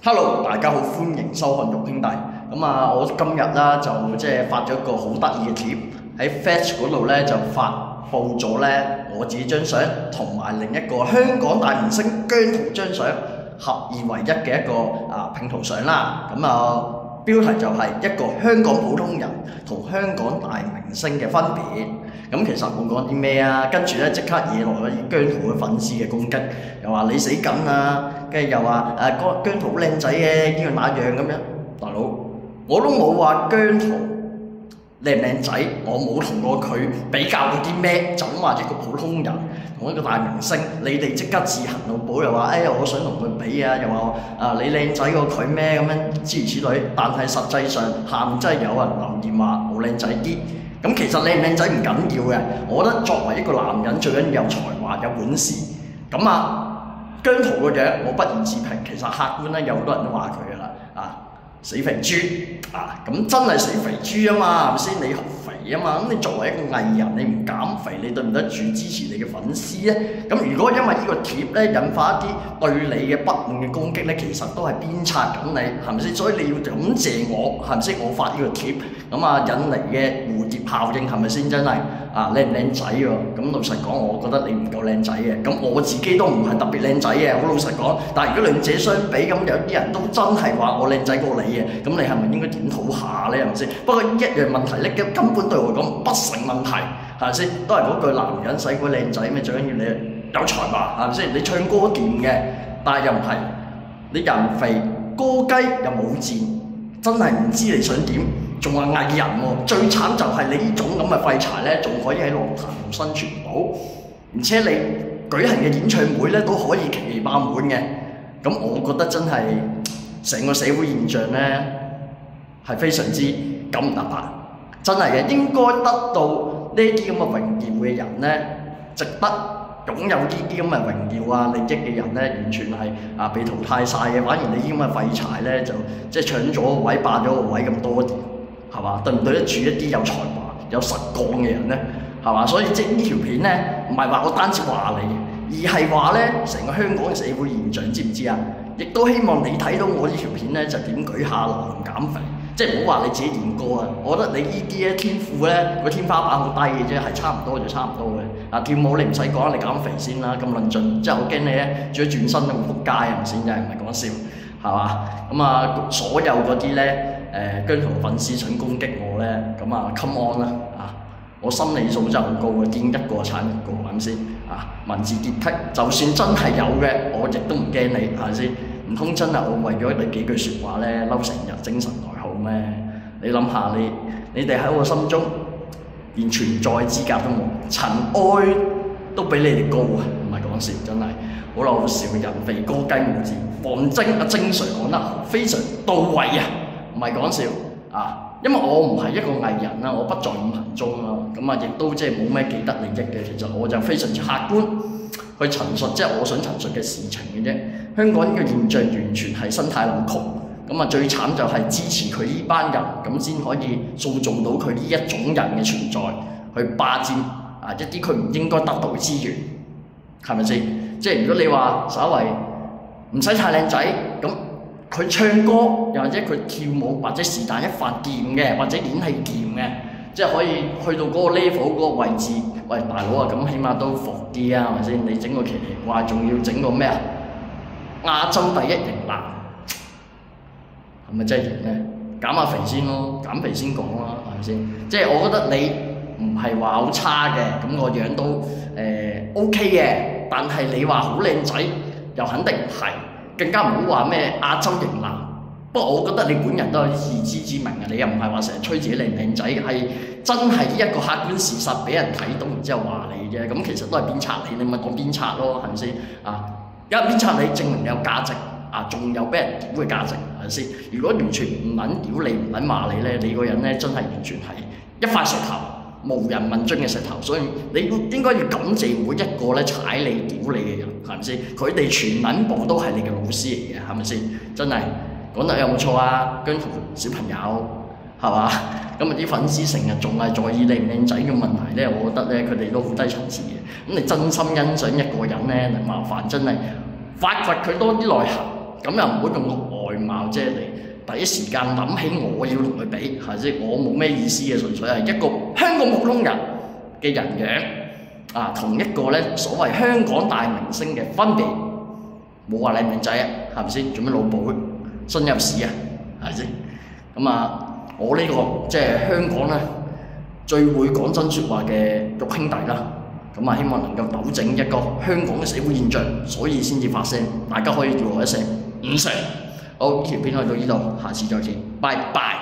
Hello，大家好，歡迎收看玉兄弟。我今日啦就發咗一個好得意嘅貼喺 Flash 嗰度咧，就發布咗咧我自己張相同埋另一個香港大明星姜濤張相合二為一嘅一個拼圖相啦。標題就係一個香港普通人同香港大明星嘅分別。咁其實冇講啲咩啊，跟住咧即刻惹來咗姜濤嘅粉絲嘅攻擊，又話你死緊啊，跟住又話姜濤好靚仔嘅呢樣那樣咁樣。大佬，我都冇話姜濤靚唔靚仔，我冇同過佢比較過啲咩，就咁話一個普通人同一個大明星，你哋即刻自行腦補又話我想同佢比啊，又話你靚仔過佢咩咁樣諸如此類，但係實際上下面真係有人留言話我靚仔啲。咁其實靚唔靚仔唔緊要嘅，我覺得作為一個男人最緊要有才華有本事。姜濤個樣我不言自評，其實客觀咧有好多人都話佢噶啦，死肥豬咁真係死肥豬啊嘛，係咪先？你好肥啊嘛，咁你作為一個藝人，你唔減肥，你對唔得住支持你嘅粉絲咧？咁如果因為呢個貼咧引發一啲對你嘅不滿嘅攻擊咧，其實都係鞭策緊你，係咪先？所以你要感謝我，係咪先？我發呢個貼引嚟嘅蝴蝶效應係咪先？真係靚唔靚仔喎？咁老實講，我覺得你唔夠靚仔嘅。咁我自己都唔係特別靚仔嘅，好老實講。但係如果兩者相比，咁有啲人都真係話我靚仔過你嘅，咁你係咪應該檢討下咧？係咪先？不過一樣問題咧，根本對我嚟講不成問題，係咪先？都係嗰句男人使鬼靚仔咩？最緊要你有才華，係咪先？你唱歌掂嘅，但係又唔係你人肥歌雞又冇賤，真係唔知你想點。仲話藝人喎，最慘就係你呢種咁嘅廢柴咧，仲可以喺樂壇度生存到，而且你舉行嘅演唱會咧都可以奇奇爆滿嘅。咁我覺得真係成個社會現象咧係非常之九唔搭八，真係嘅。應該得到呢啲咁嘅榮耀嘅人咧，值得擁有呢啲咁嘅榮耀利益嘅人咧，完全係被淘汰晒嘅。反而你呢啲咁嘅廢柴咧，就搶咗個位，霸咗個位咁多啲。係嘛？對唔對得住一啲有才華、有實幹嘅人咧？係嘛？所以呢條片咧，唔係話我單止話你，而係話咧成個香港嘅社會現象，知唔知啊？亦都希望你睇到我呢條片咧，就點舉下流同減肥，即係唔好話你自己練歌啊！我覺得你呢啲咧天賦咧個天花板好低嘅啫，係差唔多就差唔多嘅。跳舞你唔使講，你減肥先啦，咁論盡，即係我驚你咧，轉咗轉身都會仆街係咪先？真係唔係講笑，係嘛？所有嗰啲咧。姜濤粉絲想攻擊我咧，come on 啦我心理素質好高嘅，見一個踩一個，係咪先？文字潔癖，就算真係有嘅，我亦都唔驚你，係咪先？唔通真係我為咗你幾句説話咧，嬲成日精神內耗咩？你諗下，你哋喺我心中連存在資格都冇，塵埃都比你哋高啊！唔係講笑，真係好啦，好笑，人肥歌雞冇字，黃精Sir講得非常到位啊！唔係講笑因為我唔係一個藝人啦，我不在五行中啦，亦都冇咩既得利益嘅。其實我就非常之客觀去陳述，我想陳述嘅事情嘅啫。香港呢個現象完全係生態扭曲，最慘就係支持佢呢班人，咁先可以塑造到佢呢一種人嘅存在，去霸佔一啲佢唔應該得到嘅資源，係咪先？如果你話稍為唔使太靚仔咁。佢唱歌，又或者佢跳舞，或者是但一發掂嘅，或者演戲掂嘅，可以去到嗰個 level 嗰個位置。喂，大佬咁起碼都服啲啊，係咪先？你整個奇奇怪，仲要整個咩亞洲第一型男，係咪真係型咧？減下肥先咯，減肥先講啦，係咪先？我覺得你唔係話好差嘅，咁個樣都OK 嘅，但係你話好靚仔，又肯定唔係。更加唔好話咩亞洲型男，不過我覺得你本人都有自知之明嘅，你又唔係話成日吹自己靚唔靚仔，係真係一個客觀事實俾人睇到，然之後話你啫。咁其實都係鞭策你咪講鞭策咯，係咪先？有人鞭策你，證明你有價值仲有俾人屌嘅價值，係咪先？如果完全唔撚屌你，唔撚罵你咧，你個人咧真係完全係一塊石頭，無人問津嘅石頭。所以你應該要感謝每一個咧踩你屌你嘅人，係咪先？佢哋全撚部都係你嘅老師嚟嘅，係咪先？真係講得有冇錯啊？姜濤小朋友係嘛？啲粉絲成日仲係在意靚唔靚仔嘅問題咧，我覺得咧佢哋都好低層次嘅。咁你真心欣賞一個人咧，麻煩真係發掘佢多啲內涵，咁又唔會用個外貌即係嚟第一時間諗起我要同佢比，係先？我冇咩意思嘅，純粹係一個香港普通人嘅人樣啊，同一個咧所謂香港大明星嘅分別，冇話靚唔靚仔啊，係咪先？做咩老保新入市啊，係咪先？咁啊，我呢個即係香港咧最會講真説話嘅玉兄弟啦。咁啊，希望能夠糾正一個香港嘅社會現象，所以先至發聲。大家可以叫我一聲5成。好，呢條片去到呢度，下次再見，拜拜。